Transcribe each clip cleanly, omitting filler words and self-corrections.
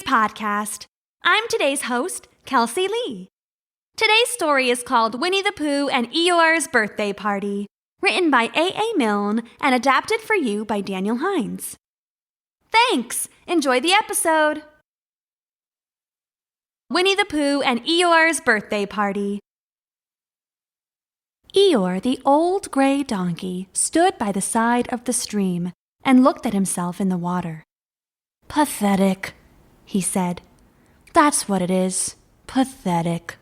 podcast. I'm today's host, Kelsie Lee. Today's story is called Winnie the Pooh and Eeyore's Birthday Party, written by A.A. Milne and adapted for you by Daniel Hinds. Thanks! Enjoy the episode! Winnie the Pooh and Eeyore's Birthday Party. Eeyore, the old gray donkey, stood by the side of the stream and looked at himself in the water. "Pathetic," he said. "That's what it is. Pathetic."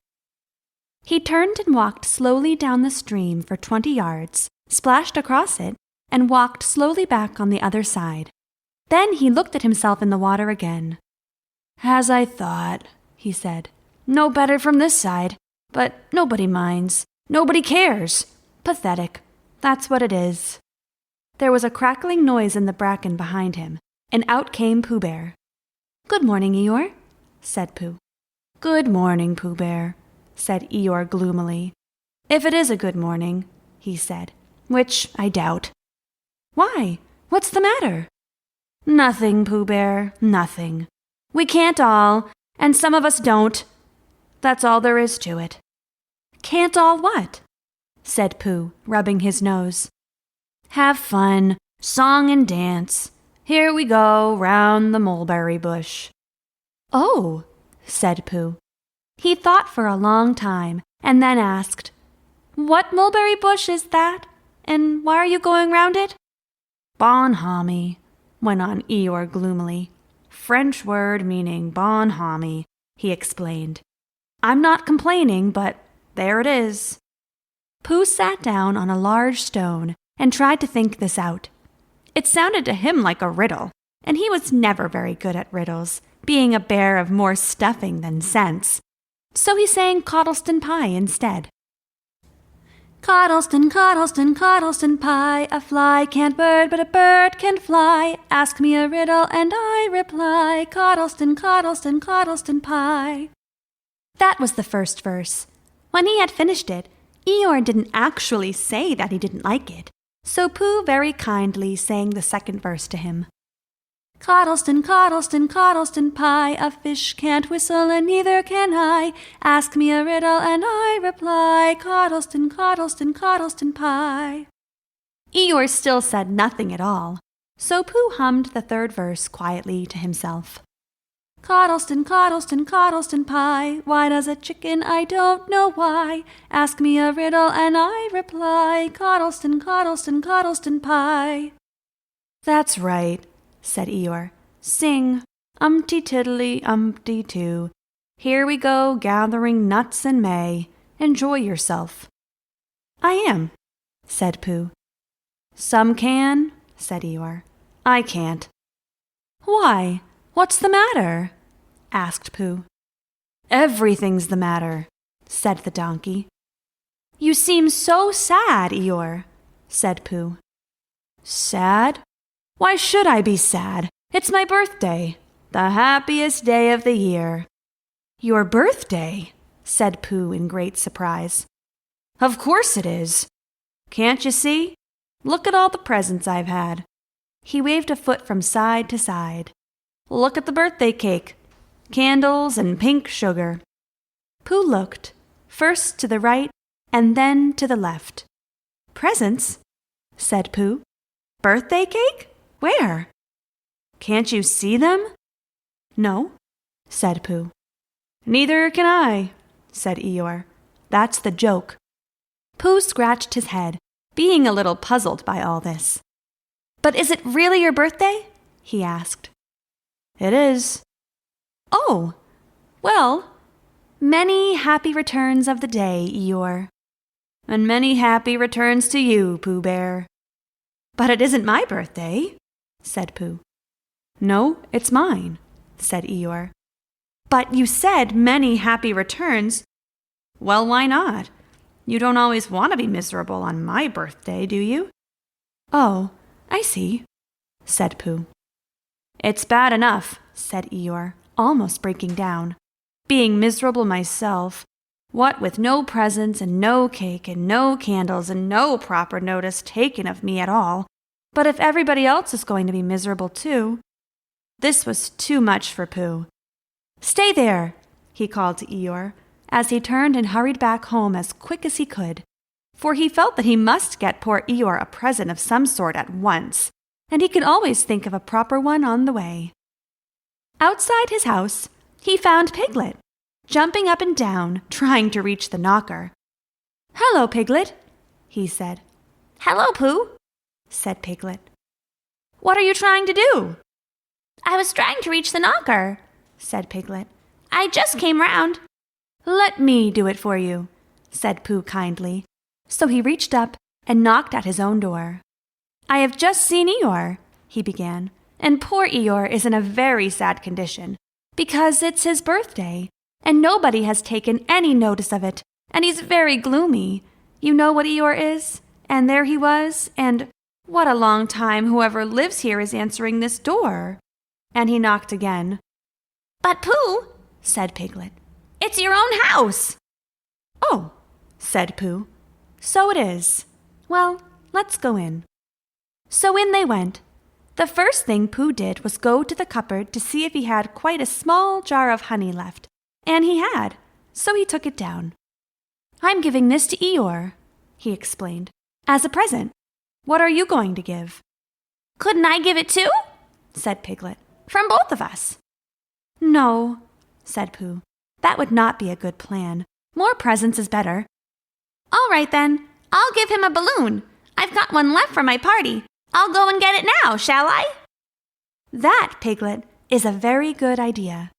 He turned and walked slowly down the stream for 20 yards, splashed across it, and walked slowly back on the other side. Then he looked at himself in the water again. "As I thought," he said. "No better from this side, but nobody minds. Nobody cares. Pathetic. That's what it is." There was a crackling noise in the bracken behind him, and out came Pooh Bear. "Good morning, Eeyore," said Pooh. "Good morning, Pooh Bear," said Eeyore gloomily. "If it is a good morning," he said, "which I doubt." "Why? What's the matter?" "Nothing, Pooh Bear, nothing. We can't all, and some of us don't. That's all there is to it." "Can't all what?" said Pooh, rubbing his nose. "Have fun, song and dance. Here we go, round the mulberry bush." "Oh," said Pooh. He thought for a long time, and then asked, "What mulberry bush is that, and why are you going round it?" "Bonhomie," went on Eeyore gloomily. "French word meaning bonhomie," he explained. "I'm not complaining, but there it is." Pooh sat down on a large stone and tried to think this out. It sounded to him like a riddle, and he was never very good at riddles, being a bear of more stuffing than sense. So he sang Coddleston Pie instead. "Coddleston, Coddleston, Coddleston Pie, a fly can't bird, but a bird can fly. Ask me a riddle, and I reply, Coddleston, Coddleston, Coddleston Pie." That was the first verse. When he had finished it, Eeyore didn't actually say that he didn't like it, so Pooh very kindly sang the second verse to him. "Coddleston, Coddleston, Coddleston Pie, a fish can't whistle and neither can I. Ask me a riddle and I reply, Coddleston, Coddleston, Coddleston Pie." Eeyore still said nothing at all, so Pooh hummed the third verse quietly to himself. "Coddleston, Coddleston, Coddleston Pie, why does a chicken? I don't know why. Ask me a riddle and I reply, Coddleston, Coddleston, Coddleston Pie." "That's right," said Eeyore. "Sing, umpty tiddly umpty too. Here we go gathering nuts in May. Enjoy yourself." "I am," said Pooh. "Some can," said Eeyore. "I can't." "Why? What's the matter?" asked Pooh. "Everything's the matter," said the donkey. "You seem so sad, Eeyore," said Pooh. "Sad? Why should I be sad? It's my birthday, the happiest day of the year." "Your birthday?" said Pooh in great surprise. "Of course it is. Can't you see? Look at all the presents I've had." He waved a foot from side to side. "Look at the birthday cake, candles and pink sugar." Pooh looked, first to the right and then to the left. "Presents?" said Pooh. "Birthday cake? Where?" "Can't you see them?" "No," said Pooh. "Neither can I," said Eeyore. "That's the joke." Pooh scratched his head, being a little puzzled by all this. "But is it really your birthday?" he asked. "It is." "Oh, well, many happy returns of the day, Eeyore." "And many happy returns to you, Pooh Bear." "But it isn't my birthday," said Pooh. "No, it's mine," said Eeyore. "But you said many happy returns." "Well, why not? You don't always want to be miserable on my birthday, do you?" "Oh, I see," said Pooh. "It's bad enough," said Eeyore, almost breaking down. "Being miserable myself, what with no presents and no cake and no candles and no proper notice taken of me at all. But if everybody else is going to be miserable too—" This was too much for Pooh. Stay there, he called to Eeyore, as he turned and hurried back home as quick as he could, for he felt that he must get poor Eeyore a present of some sort at once, and he could always think of a proper one on the way. Outside his house, he found Piglet, jumping up and down, trying to reach the knocker. "Hello, Piglet," he said. "Hello, Pooh," said Piglet. "What are you trying to do?" "I was trying to reach the knocker," said Piglet. "I just came round." "Let me do it for you," said Pooh kindly. So he reached up and knocked at his own door. "I have just seen Eeyore," he began, "and poor Eeyore is in a very sad condition, because it's his birthday, and nobody has taken any notice of it, and he's very gloomy. You know what Eeyore is? And there he was, and what a long time whoever lives here is answering this door." And he knocked again. "But Pooh," said Piglet, "it's your own house." "Oh," said Pooh, "so it is. Well, let's go in." So in they went. The first thing Pooh did was go to the cupboard to see if he had quite a small jar of honey left, and he had, so he took it down. "I'm giving this to Eeyore," he explained, "as a present. What are you going to give?" "Couldn't I give it too?" said Piglet. "From both of us." "No," said Pooh. "That would not be a good plan. More presents is better." "All right then, I'll give him a balloon. I've got one left for my party. I'll go and get it now, shall I?" "That, Piglet, is a very good idea.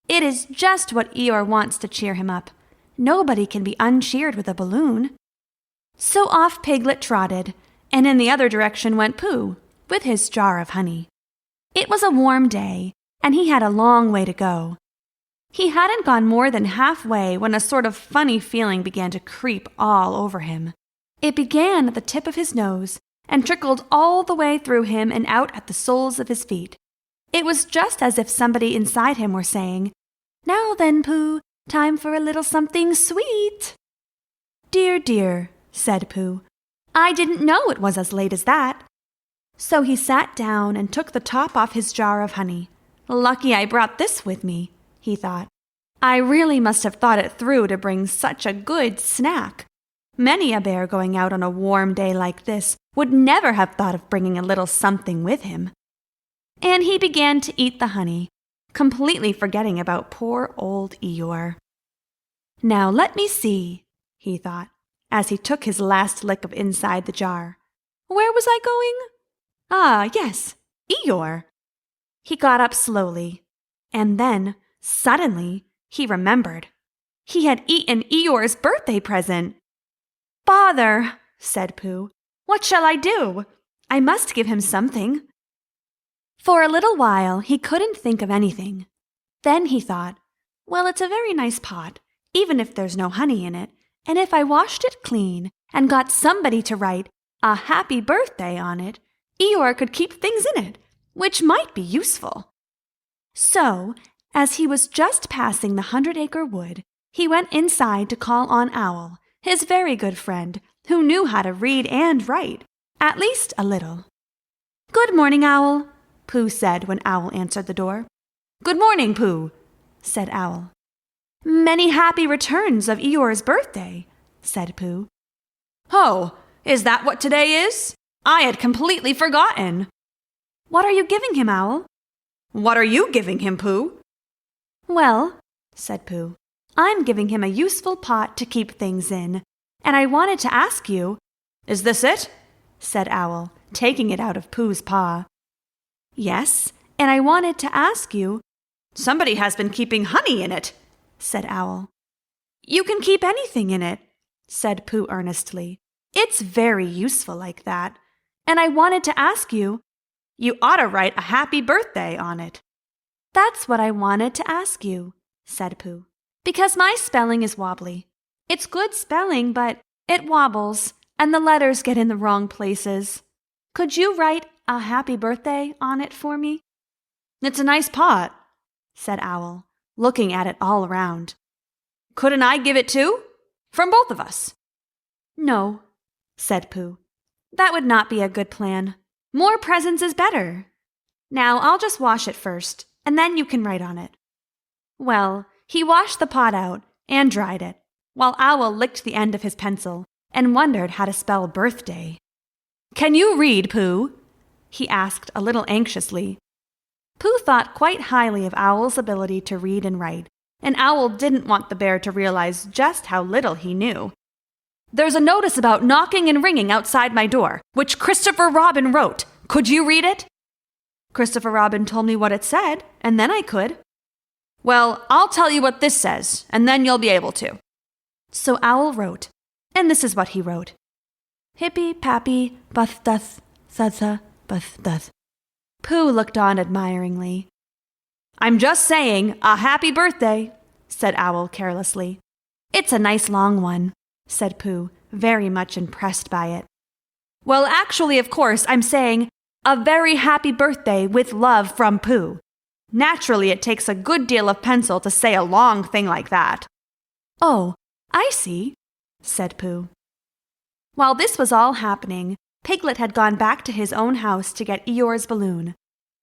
It is just what Eeyore wants to cheer him up. Nobody can be uncheered with a balloon." So off Piglet trotted, and in the other direction went Pooh, with his jar of honey. It was a warm day, and he had a long way to go. He hadn't gone more than halfway when a sort of funny feeling began to creep all over him. It began at the tip of his nose and trickled all the way through him and out at the soles of his feet. It was just as if somebody inside him were saying, "Now then, Pooh, time for a little something sweet." "Dear, dear," said Pooh, "I didn't know it was as late as that." So he sat down and took the top off his jar of honey. "Lucky I brought this with me," he thought. "I really must have thought it through to bring such a good snack. Many a bear going out on a warm day like this would never have thought of bringing a little something with him." And he began to eat the honey, completely forgetting about poor old Eeyore. "Now let me see," he thought, as he took his last lick of inside the jar. "Where was I going? Ah, yes, Eeyore." He got up slowly, and then, suddenly, he remembered. He had eaten Eeyore's birthday present. "Bother," said Pooh. "What shall I do? I must give him something." For a little while he couldn't think of anything. Then he thought, "Well, it's a very nice pot, even if there's no honey in it, and if I washed it clean and got somebody to write a happy birthday on it, Eeyore could keep things in it, which might be useful." So, as he was just passing the 100-acre wood, he went inside to call on Owl, his very good friend, who knew how to read and write, at least a little. "Good morning, Owl," Pooh said when Owl answered the door. "Good morning, Pooh," said Owl. "Many happy returns of Eeyore's birthday," said Pooh. "Oh, is that what today is? I had completely forgotten." "What are you giving him, Owl?" "What are you giving him, Pooh?" "Well," said Pooh, "I'm giving him a useful pot to keep things in, and I wanted to ask you—" "Is this it?" said Owl, taking it out of Pooh's paw. "Yes, and I wanted to ask you—" "Somebody has been keeping honey in it," said Owl. "You can keep anything in it," said Pooh earnestly. "It's very useful like that. And I wanted to ask you—" "You ought to write a happy birthday on it." "That's what I wanted to ask you," said Pooh, "because my spelling is wobbly. It's good spelling, but it wobbles, and the letters get in the wrong places. Could you write a happy birthday on it for me?" "It's a nice pot," said Owl, looking at it all around. "Couldn't I give it too? From both of us?" "No," said Pooh. "That would not be a good plan. More presents is better. Now I'll just wash it first, and then you can write on it." Well, he washed the pot out and dried it, while Owl licked the end of his pencil and wondered how to spell birthday. "Can you read, Pooh?" he asked a little anxiously. Pooh thought quite highly of Owl's ability to read and write, and Owl didn't want the bear to realize just how little he knew. "There's a notice about knocking and ringing outside my door, which Christopher Robin wrote. Could you read it?" "Christopher Robin told me what it said, and then I could." "Well, I'll tell you what this says, and then you'll be able to." So Owl wrote, and this is what he wrote. "Hippy pappy buth duth thutha buth duth." Pooh looked on admiringly. "I'm just saying a happy birthday," said Owl carelessly. "It's a nice long one," said Pooh, very much impressed by it. "Well, actually, of course, I'm saying a very happy birthday with love from Pooh. Naturally, it takes a good deal of pencil to say a long thing like that." "Oh, I see," said Pooh. While this was all happening, Piglet had gone back to his own house to get Eeyore's balloon.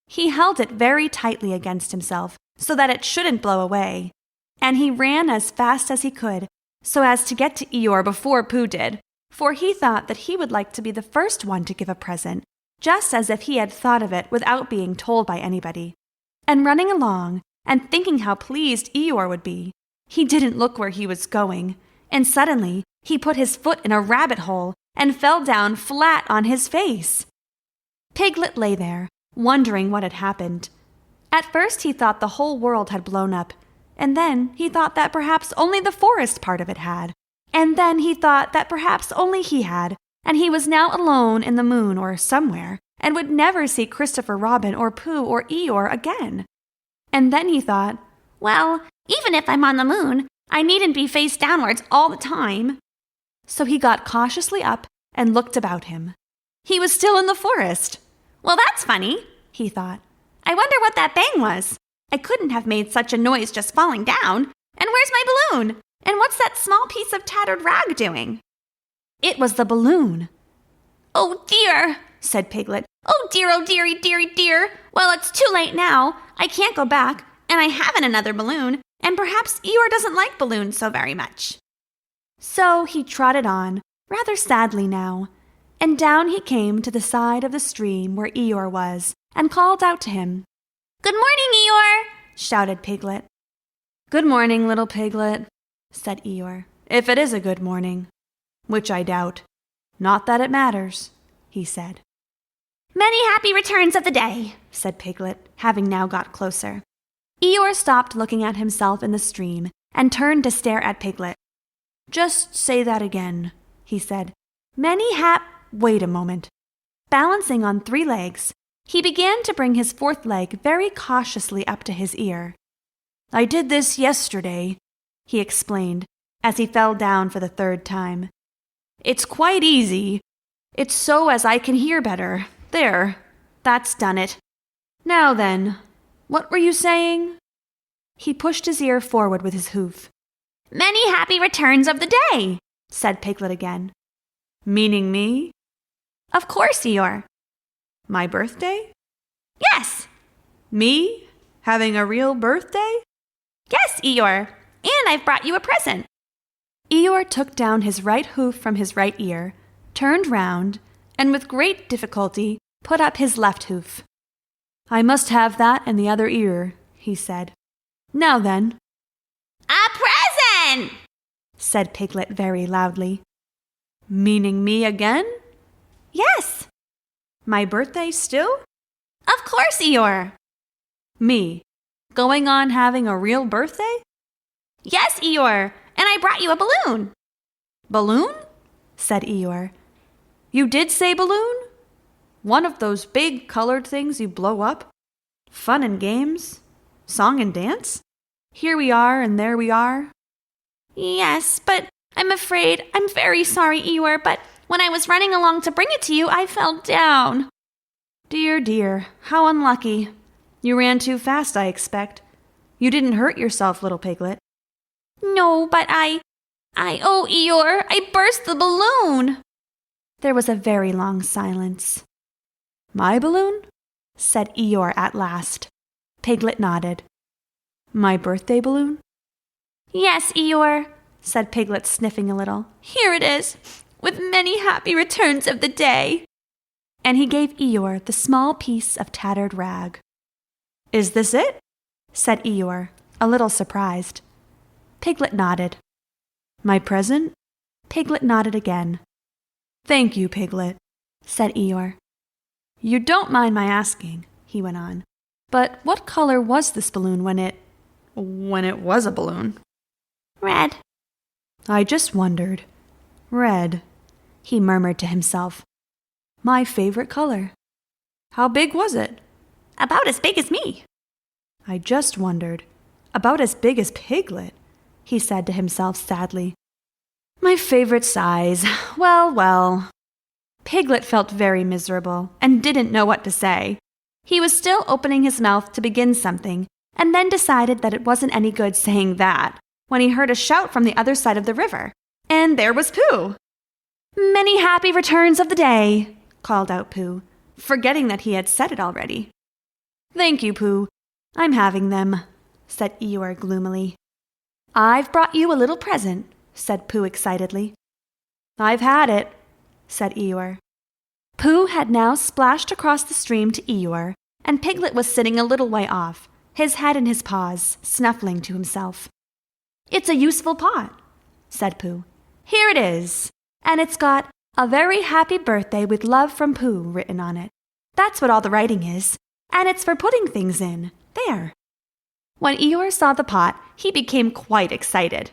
He held it very tightly against himself so that it shouldn't blow away, and he ran as fast as he could so as to get to Eeyore before Pooh did, for he thought that he would like to be the first one to give a present, just as if he had thought of it without being told by anybody. And running along, and thinking how pleased Eeyore would be, he didn't look where he was going, and suddenly he put his foot in a rabbit hole and fell down flat on his face. Piglet lay there, wondering what had happened. At first he thought the whole world had blown up, and then he thought that perhaps only the forest part of it had, and then he thought that perhaps only he had, and he was now alone in the moon or somewhere, and would never see Christopher Robin or Pooh or Eeyore again. And then he thought, Well, even if I'm on the moon, I needn't be face downwards all the time. So he got cautiously up and looked about him. He was still in the forest. Well, that's funny, he thought. I wonder what that bang was. I couldn't have made such a noise just falling down. And where's my balloon? And what's that small piece of tattered rag doing? It was the balloon. "Oh dear," said Piglet. "Oh dearie, dearie, dear. Well, it's too late now. I can't go back, and I haven't another balloon, and perhaps Eeyore doesn't like balloons so very much." So he trotted on, rather sadly now, and down he came to the side of the stream where Eeyore was, and called out to him. "Good morning, Eeyore," shouted Piglet. "Good morning, little Piglet," said Eeyore, "if it is a good morning, which I doubt. Not that it matters," he said. "Many happy returns of the day," said Piglet, having now got closer. Eeyore stopped looking at himself in the stream and turned to stare at Piglet. "Just say that again," he said. Wait a moment. Balancing on 3 legs, he began to bring his 4th leg very cautiously up to his ear. "I did this yesterday," he explained, as he fell down for the 3rd time. "It's quite easy. It's so as I can hear better. There, that's done it. Now then, what were you saying?" He pushed his ear forward with his hoof. "Many happy returns of the day," said Piglet again. "Meaning me?" "Of course, Eeyore." "My birthday?" "Yes." "Me? Having a real birthday?" "Yes, Eeyore. And I've brought you a present." Eeyore took down his right hoof from his right ear, turned round, and with great difficulty put up his left hoof. "I must have that in the other ear," he said. "Now then." "A present!" said Piglet very loudly. "Meaning me again?" "Yes." "My birthday still?" "Of course, Eeyore." "Me? Going on having a real birthday?" "Yes, Eeyore, and I brought you a balloon." "Balloon?" said Eeyore. "You did say balloon? One of those big colored things you blow up? Fun and games? Song and dance? Here we are and there we are?" "Yes, but I'm very sorry, Eeyore, but when I was running along to bring it to you, I fell down." "Dear, dear, how unlucky. You ran too fast, I expect. You didn't hurt yourself, little Piglet." "No, but oh, Eeyore, I burst the balloon." There was a very long silence. "My balloon?" said Eeyore at last. Piglet nodded. My birthday balloon? Yes, Eeyore, said Piglet, sniffing a little. Here it is, with many happy returns of the day. And he gave Eeyore the small piece of tattered rag. Is this it? Said Eeyore, a little surprised. Piglet nodded. My present? Piglet nodded again. Thank you, Piglet, said Eeyore. You don't mind my asking, he went on, but what color was this balloon when it was a balloon? Red. I just wondered. Red, he murmured to himself. My favorite color. How big was it? About as big as me. I just wondered. About as big as Piglet, he said to himself sadly. My favorite size. Well, well. Piglet felt very miserable and didn't know what to say. He was still opening his mouth to begin something, and then decided that it wasn't any good saying that, when he heard a shout from the other side of the river. And there was Pooh. Many happy returns of the day, called out Pooh, forgetting that he had said it already. Thank you, Pooh. I'm having them, said Eeyore gloomily. I've brought you a little present, said Pooh excitedly. I've had it, said Eeyore. Pooh had now splashed across the stream to Eeyore, and Piglet was sitting a little way off, his head in his paws, snuffling to himself. It's a useful pot, said Pooh. Here it is, and it's got a very happy birthday with love from Pooh written on it. That's what all the writing is, and it's for putting things in. There. When Eeyore saw the pot, he became quite excited.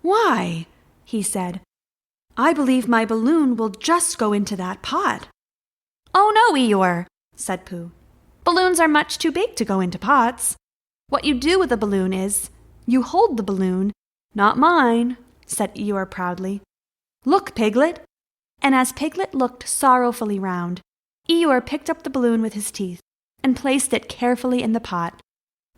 Why, he said, I believe my balloon will just go into that pot. Oh no, Eeyore, said Pooh. Balloons are much too big to go into pots. What you do with a balloon is, you hold the balloon. Not mine, said Eeyore proudly. Look, Piglet. And as Piglet looked sorrowfully round, Eeyore picked up the balloon with his teeth and placed it carefully in the pot,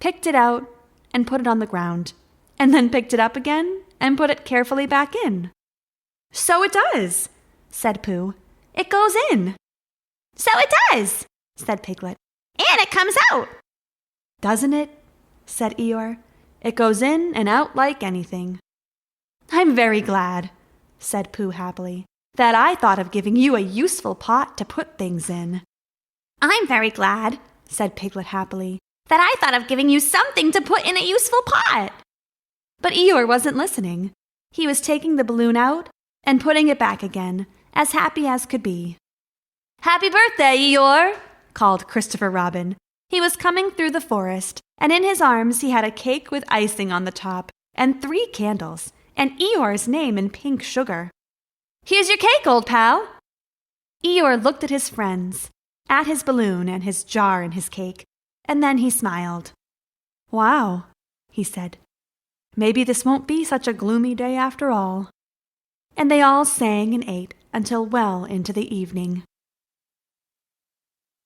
picked it out and put it on the ground, and then picked it up again and put it carefully back in. So it does, said Pooh. It goes in. So it does, said Piglet. And it comes out. Doesn't it? Said Eeyore. It goes in and out like anything. I'm very glad, said Pooh happily, that I thought of giving you a useful pot to put things in. I'm very glad, said Piglet happily, that I thought of giving you something to put in a useful pot. But Eeyore wasn't listening. He was taking the balloon out and putting it back again, as happy as could be. Happy birthday, Eeyore, called Christopher Robin. He was coming through the forest, and in his arms he had a cake with icing on the top, and 3 candles, and Eeyore's name in pink sugar. Here's your cake, old pal. Eeyore looked at his friends, at his balloon and his jar and his cake, and then he smiled. Wow, he said. Maybe this won't be such a gloomy day after all. And they all sang and ate until well into the evening.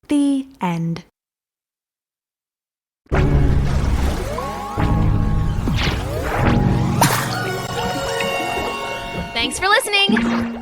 The end. Thanks for listening.